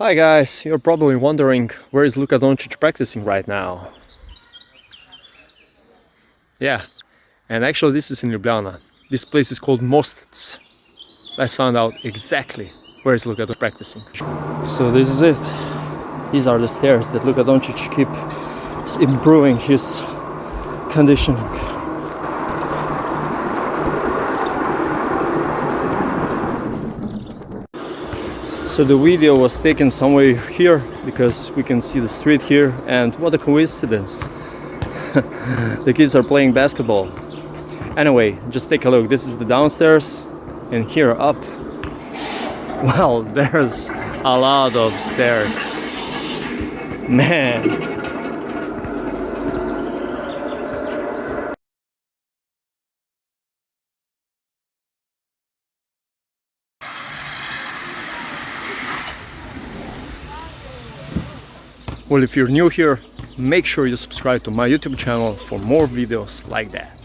Hi guys, you're probably wondering where is Luka Doncic practicing right now. Yeah, and actually this is in Ljubljana. This place is called Most. Let's find out exactly where is Luka Doncic practicing. So this is it. These are the stairs that Luka Doncic keeps improving his conditioning. So the video was taken somewhere here because we can see the street here, and what a coincidence. The kids are playing basketball. Anyway, just take a look. This is the downstairs, and here up, well, there's a lot of stairs. Man. Well, if you're new here, make sure you subscribe to my YouTube channel for more videos like that.